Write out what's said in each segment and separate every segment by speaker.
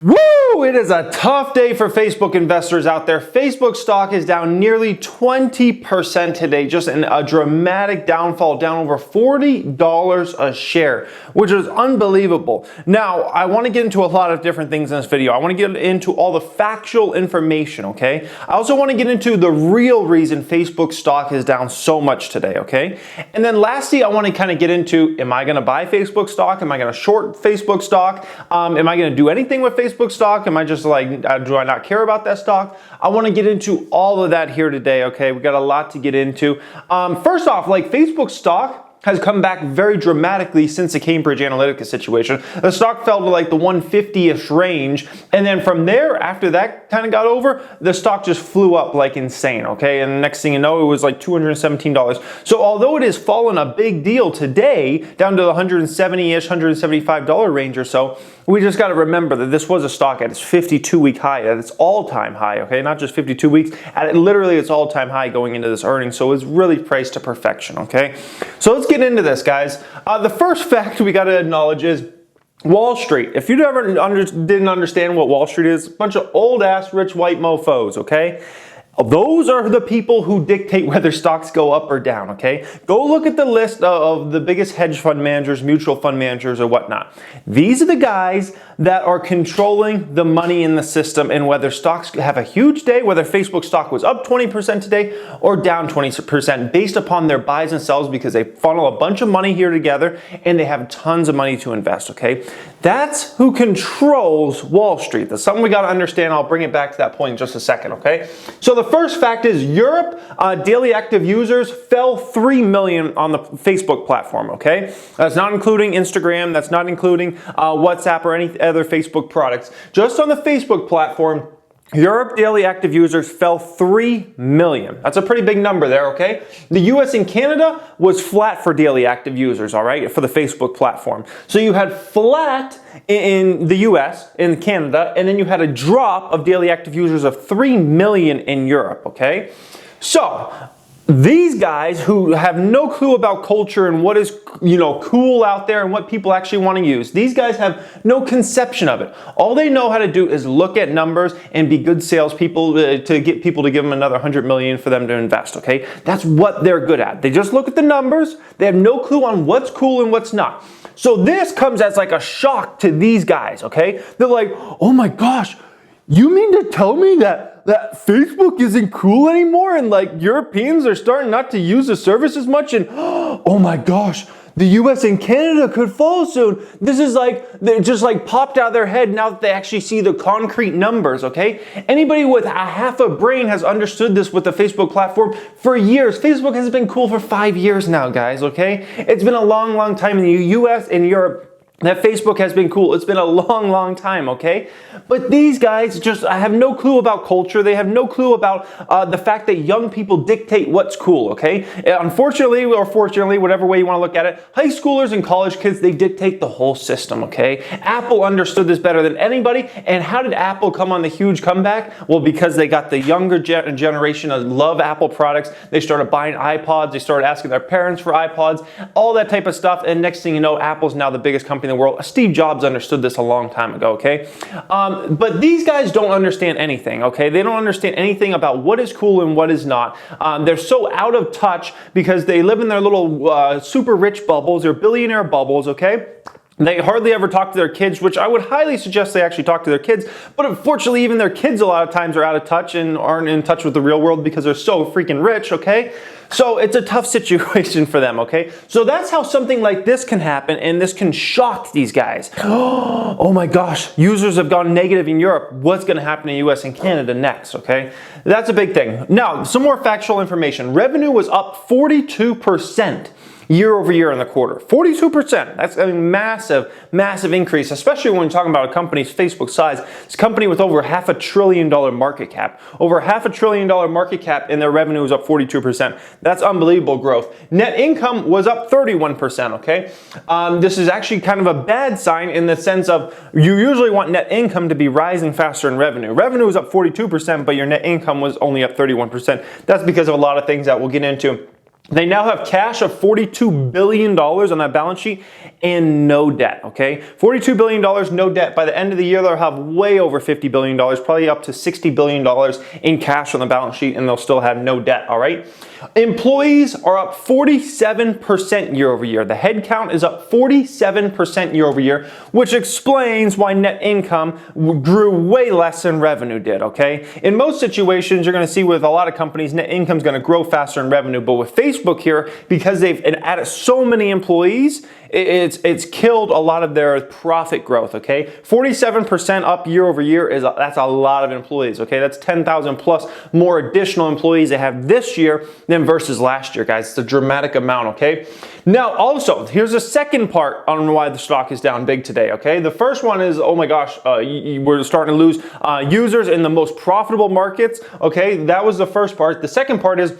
Speaker 1: Woo! It is a tough day for Facebook investors out there. Facebook stock is down nearly 20% today, just in a dramatic downfall, down over $40 a share, which is unbelievable. Now, I want to get into a lot of different things in this video. I want to get into all the factual information, okay? I also want to get into the real reason Facebook stock is down so much today, okay? And then lastly, I want to kind of get into, am I going to buy Facebook stock? Am I going to short Facebook stock? Am I going to do anything with Facebook stock? Am I just like, do I not care about that stock? I want to get into all of that here today, okay? We got a lot to get into. First off, like Facebook stock has come back very dramatically since the Cambridge Analytica situation. The stock fell to like the 150-ish range, and then from there, after that kind of got over, the stock just flew up like insane, okay? And the next thing you know, it was like $217. So although it has fallen a big deal today, down to the 170-ish, $175 range or so, we just got to remember that this was a stock at its 52-week high, at its all-time high, okay? Not just 52 weeks, at literally its all-time high going into this earnings, so it's really priced to perfection, okay? So let's get into this, guys. The first fact we got to acknowledge is Wall Street. If you ever didn't understand what Wall Street is, a bunch of old-ass rich white mofos, okay? Those are the people who dictate whether stocks go up or down, okay? Go look at the list of the biggest hedge fund managers, mutual fund managers, or whatnot. These are the guys that are controlling the money in the system, and whether stocks have a huge day, whether Facebook stock was up 20% today or down 20% based upon their buys and sells, because they funnel a bunch of money here together and they have tons of money to invest, okay? That's who controls Wall Street. That's something we got to understand. I'll bring it back to that point in just a second, okay? So the first fact is Europe daily active users fell 3 million on the Facebook platform, okay? That's not including Instagram, that's not including WhatsApp or any other Facebook products. Just on the Facebook platform, Europe daily active users fell 3 million. That's a pretty big number there, okay? The US and Canada was flat for daily active users, all right, for the Facebook platform. So you had flat in the US, in Canada, and then you had a drop of daily active users of 3 million in Europe, okay? So these guys who have no clue about culture and what is, cool out there and what people actually want to use, these guys have no conception of it. All they know how to do is look at numbers and be good salespeople to get people to give them another 100 million for them to invest, okay? That's what they're good at. They just look at the numbers. They have no clue on what's cool and what's not. So this comes as like a shock to these guys, okay? They're like, oh my gosh, you mean to tell me that Facebook isn't cool anymore and like Europeans are starting not to use the service as much, and oh my gosh, the US and Canada could fall soon. This is like, they just like popped out of their head now that they actually see the concrete numbers, okay? Anybody with a half a brain has understood this with the Facebook platform for years. Facebook has been cool for 5 years now, guys, okay? It's been a long, long time in the US and Europe that Facebook has been cool. It's been a long, long time, okay? But these guys just have no clue about culture. They have no clue about the fact that young people dictate what's cool, okay? Unfortunately, or fortunately, whatever way you want to look at it, high schoolers and college kids, they dictate the whole system, okay? Apple understood this better than anybody. And how did Apple come on the huge comeback? Well, because they got the younger generation that love Apple products. They started buying iPods. They started asking their parents for iPods, all that type of stuff. And next thing you know, Apple's now the biggest company in the world. Steve Jobs understood this a long time ago, okay? But these guys don't understand anything, okay? They don't understand anything about what is cool and what is not. They're so out of touch because they live in their little super rich bubbles, their billionaire bubbles, okay? They hardly ever talk to their kids, which I would highly suggest they actually talk to their kids. But unfortunately, even their kids a lot of times are out of touch and aren't in touch with the real world because they're so freaking rich, okay? So it's a tough situation for them, okay? So that's how something like this can happen, and this can shock these guys. Oh my gosh, users have gone negative in Europe. What's gonna happen in the US and Canada next, okay? That's a big thing. Now, some more factual information. Revenue was up 42%. Year over year in the quarter. 42%. That's a massive, massive increase, especially when you're talking about a company's Facebook size. It's a company with over $500 billion market cap. Over $500 billion market cap, and their revenue was up 42%. That's unbelievable growth. Net income was up 31%, okay? This is actually kind of a bad sign in the sense of you usually want net income to be rising faster than revenue. Revenue was up 42%, but your net income was only up 31%. That's because of a lot of things that we'll get into They now have cash of $42 billion on that balance sheet and no debt, okay? $42 billion, no debt. By the end of the year, they'll have way over $50 billion, probably up to $60 billion in cash on the balance sheet, and they'll still have no debt, all right? Employees are up 47% year over year. The head count is up 47% year over year, which explains why net income grew way less than revenue did, okay? In most situations, you're gonna see with a lot of companies, net income is gonna grow faster than revenue, but with Facebook here, because they've added so many employees, it's killed a lot of their profit growth, okay? 47% up year over year, that's a lot of employees, okay? That's 10,000 plus more additional employees they have this year than versus last year, guys. It's a dramatic amount, okay? Now, also, here's the second part on why the stock is down big today, okay? The first one is, oh my gosh, we're starting to lose users in the most profitable markets, okay? That was the first part. The second part is,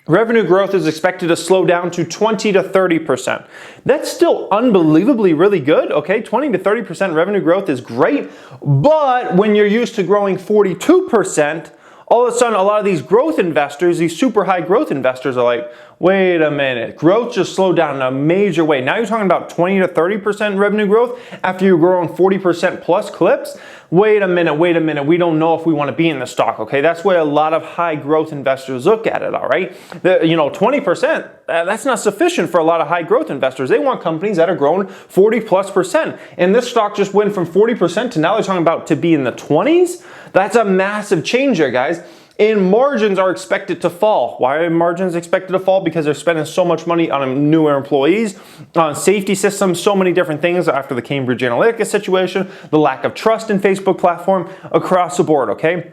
Speaker 1: revenue growth is expected to slow down to 20 to 30%. That's still unbelievably really good, okay? 20 to 30% revenue growth is great, but when you're used to growing 42%, all of a sudden a lot of these growth investors, these super high growth investors are like, wait a minute, growth just slowed down in a major way. Now you're talking about 20 to 30% revenue growth after you're growing 40% plus clips? Wait a minute, we don't know if we want to be in the stock, okay? That's where a lot of high growth investors look at it, all right? 20%, that's not sufficient for a lot of high growth investors. They want companies that are growing 40+%. And this stock just went from 40% to now they're talking about to be in the 20s. That's a massive change here, guys. And margins are expected to fall. Why are margins expected to fall? Because they're spending so much money on newer employees, on safety systems, so many different things after the Cambridge Analytica situation, the lack of trust in Facebook platform across the board, okay?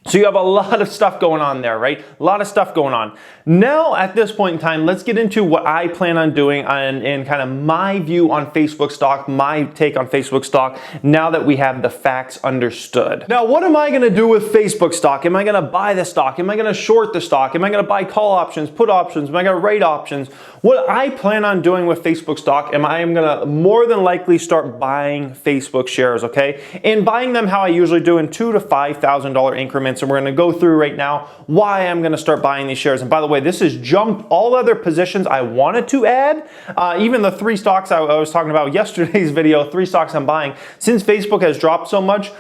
Speaker 1: So you have a lot of stuff going on there, right? A lot of stuff going on. Now, at this point in time, let's get into what I plan on doing and kind of my view on Facebook stock, my take on Facebook stock, now that we have the facts understood. Now, what am I gonna do with Facebook stock? Am I gonna buy the stock? Am I gonna short the stock? Am I gonna buy call options, put options? Am I gonna write options? What I plan on doing with Facebook stock, I am gonna more than likely start buying Facebook shares, okay? And buying them how I usually do in $2,000 to $5,000 increments. And we're going to go through right now why I'm going to start buying these shares. And by the way, this has jumped all other positions I wanted to add. Even the 3 stocks I was talking about yesterday's video, 3 stocks I'm buying. Since Facebook has dropped so much,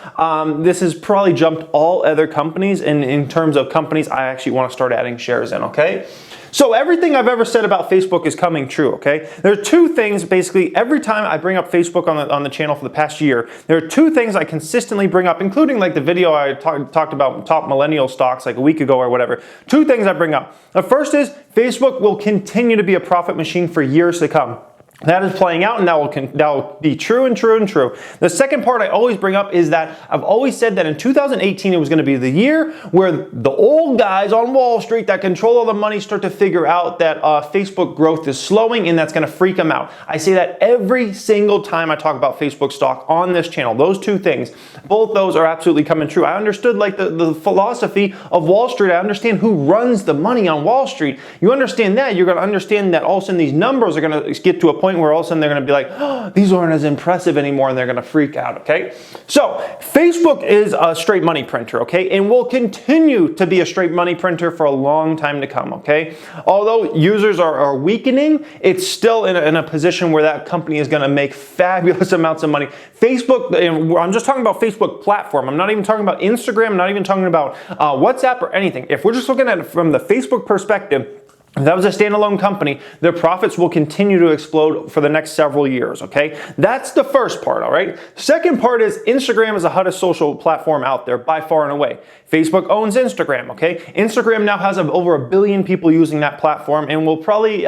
Speaker 1: this has probably jumped all other companies in terms of companies I actually want to start adding shares in, okay? So everything I've ever said about Facebook is coming true, okay? There are 2 things, basically, every time I bring up Facebook on the channel for the past year, there are 2 things I consistently bring up, including like the video I talked about top millennial stocks like a week ago or whatever. 2 things I bring up. The first is Facebook will continue to be a profit machine for years to come. That is playing out, and that will be true and true and true. The second part I always bring up is that I've always said that in 2018 it was going to be the year where the old guys on Wall Street that control all the money start to figure out that Facebook growth is slowing, and that's going to freak them out. I say that every single time I talk about Facebook stock on this channel. Those 2 things, both those are absolutely coming true. I understood like the philosophy of Wall Street. I understand who runs the money on Wall Street. You understand that, you're going to understand that all of a sudden these numbers are going to get to a point where all of a sudden they're going to be like, oh, these aren't as impressive anymore, and they're going to freak out, okay? So Facebook is a straight money printer, okay? And will continue to be a straight money printer for a long time to come, okay? Although users are weakening, it's still in a position where that company is going to make fabulous amounts of money. Facebook, I'm just talking about Facebook platform. I'm not even talking about Instagram. I'm not even talking about WhatsApp or anything. If we're just looking at it from the Facebook perspective, if that was a standalone company, their profits will continue to explode for the next several years, okay? That's the first part, all right? Second part is Instagram is the hottest social platform out there by far and away. Facebook owns Instagram, okay? Instagram now has over 1 billion people using that platform, and will probably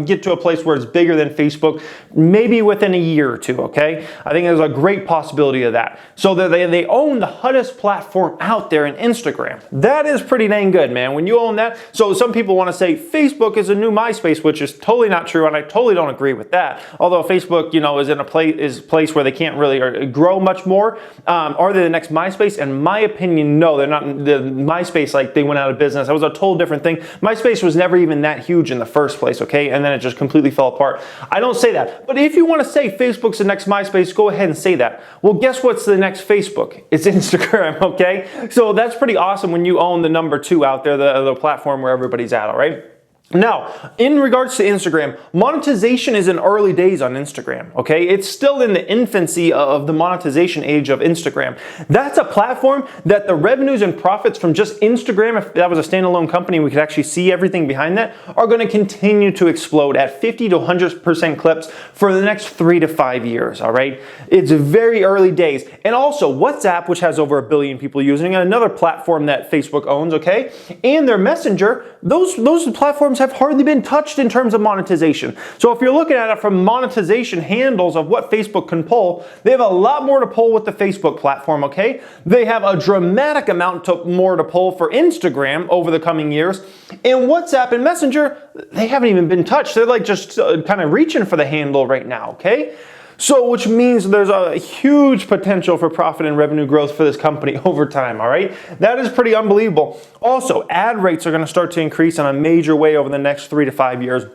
Speaker 1: get to a place where it's bigger than Facebook maybe within a year or 2, okay? I think there's a great possibility of that. So they own the hottest platform out there in Instagram. That is pretty dang good, man. When you own that, so some people want to say Facebook is a new MySpace, which is totally not true, and I totally don't agree with that. Although Facebook, is in a place where they can't really grow much more. Are they the next MySpace? In my opinion, no, they're not. The MySpace, like, they went out of business. That was a total different thing. MySpace was never even that huge in the first place, okay? And then it just completely fell apart. I don't say that. But if you want to say Facebook's the next MySpace, go ahead and say that. Well, guess what's the next Facebook? It's Instagram, okay? So that's pretty awesome when you own the number 2 out there, the platform where everybody's at, all right? Now, in regards to Instagram, monetization is in early days on Instagram, okay? It's still in the infancy of the monetization age of Instagram. That's a platform that the revenues and profits from just Instagram, if that was a standalone company, we could actually see everything behind that, are going to continue to explode at 50 to 100% clips for the next 3 to 5 years, all right? It's very early days. And also, WhatsApp, which has over 1 billion people using, another platform that Facebook owns, okay? And their Messenger, those platforms have hardly been touched in terms of monetization. So if you're looking at it from monetization handles of what Facebook can pull, they have a lot more to pull with the Facebook platform, okay? They have a dramatic amount more to pull for Instagram over the coming years. And WhatsApp and Messenger, they haven't even been touched. They're like just kind of reaching for the handle right now, okay? So, which means there's a huge potential for profit and revenue growth for this company over time, all right? That is pretty unbelievable. Also, ad rates are going to start to increase in a major way over the next 3 to 5 years.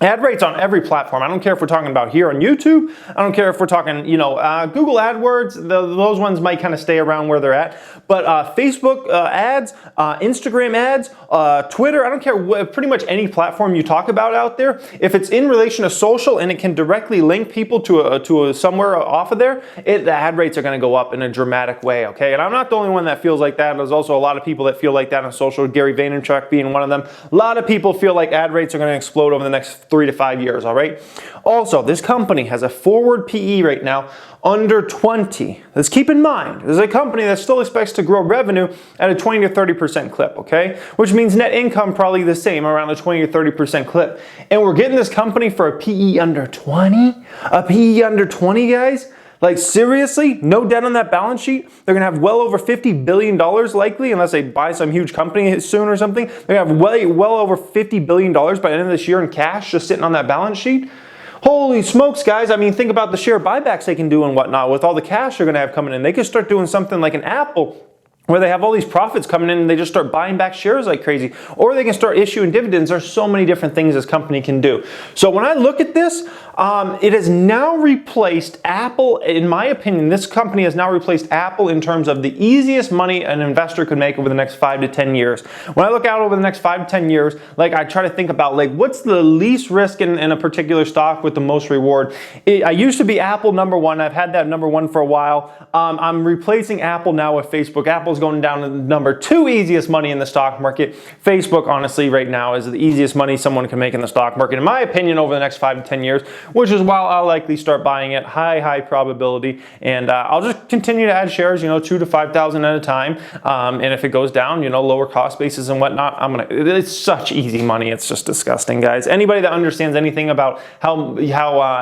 Speaker 1: Ad rates on every platform. I don't care if we're talking about here on YouTube. I don't care if we're talking, Google AdWords. Those ones might kind of stay around where they're at. But Facebook ads, Instagram ads, Twitter, I don't care, pretty much any platform you talk about out there, if it's in relation to social and it can directly link people to somewhere off of there, the ad rates are going to go up in a dramatic way, okay? And I'm not the only one that feels like that. There's also a lot of people that feel like that on social, Gary Vaynerchuk being one of them. A lot of people feel like ad rates are going to explode over the next 3 to 5 years, all right? Also, this company has a forward PE right now under 20. Let's keep in mind, this is a company that still expects to grow revenue at a 20 to 30% clip, okay? Which means net income probably the same, around a 20 to 30% clip. And we're getting this company for a PE under 20? A PE under 20, guys? Like, seriously? No debt on that balance sheet? They're going to have well over $50 billion likely, unless they buy some huge company soon or something. They're going to have well over $50 billion by the end of this year in cash just sitting on that balance sheet. Holy smokes, guys. I mean, think about the share buybacks they can do and whatnot with all the cash they're going to have coming in. They could start doing something like an Apple, where they have all these profits coming in and they just start buying back shares like crazy. Or they can start issuing dividends. There's so many different things this company can do. So when I look at this, it has now replaced Apple. In my opinion, this company has now replaced Apple in terms of the easiest money an investor could make over the next 5 to 10 years. When I look out over the next 5 to 10 years, like I try to think about like what's the least risk in a particular stock with the most reward. I used to be Apple number one. I've had that number one for a while. I'm replacing Apple now with Facebook. Apple's going down to number 2 easiest money in the stock market. Facebook, honestly, right now is the easiest money someone can make in the stock market, in my opinion, over the next 5 to 10 years, which is why I'll likely start buying it high probability. And I'll just continue to add shares, 2 to 5,000 at a time. And if it goes down, lower cost bases and whatnot, it's such easy money. It's just disgusting, guys. Anybody that understands anything about how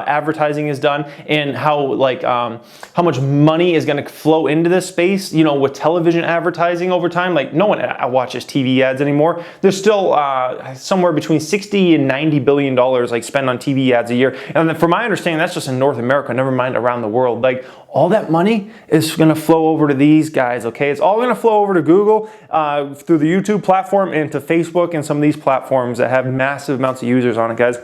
Speaker 1: advertising is done and how much money is going to flow into this space, with television advertising over time, like no one watches TV ads anymore. There's still somewhere between 60 and 90 billion dollars like spent on TV ads a year. And then from my understanding, that's just in North America, never mind around the world. Like all that money is going to flow over to these guys, okay? It's all going to flow over to Google through the YouTube platform and to Facebook and some of these platforms that have massive amounts of users on it, guys.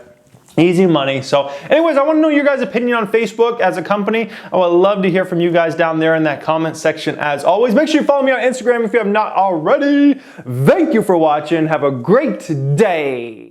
Speaker 1: Easy money. So anyways, I want to know your guys' opinion on Facebook as a company. I would love to hear from you guys down there in that comment section as always. Make sure you follow me on Instagram if you have not already. Thank you for watching. Have a great day.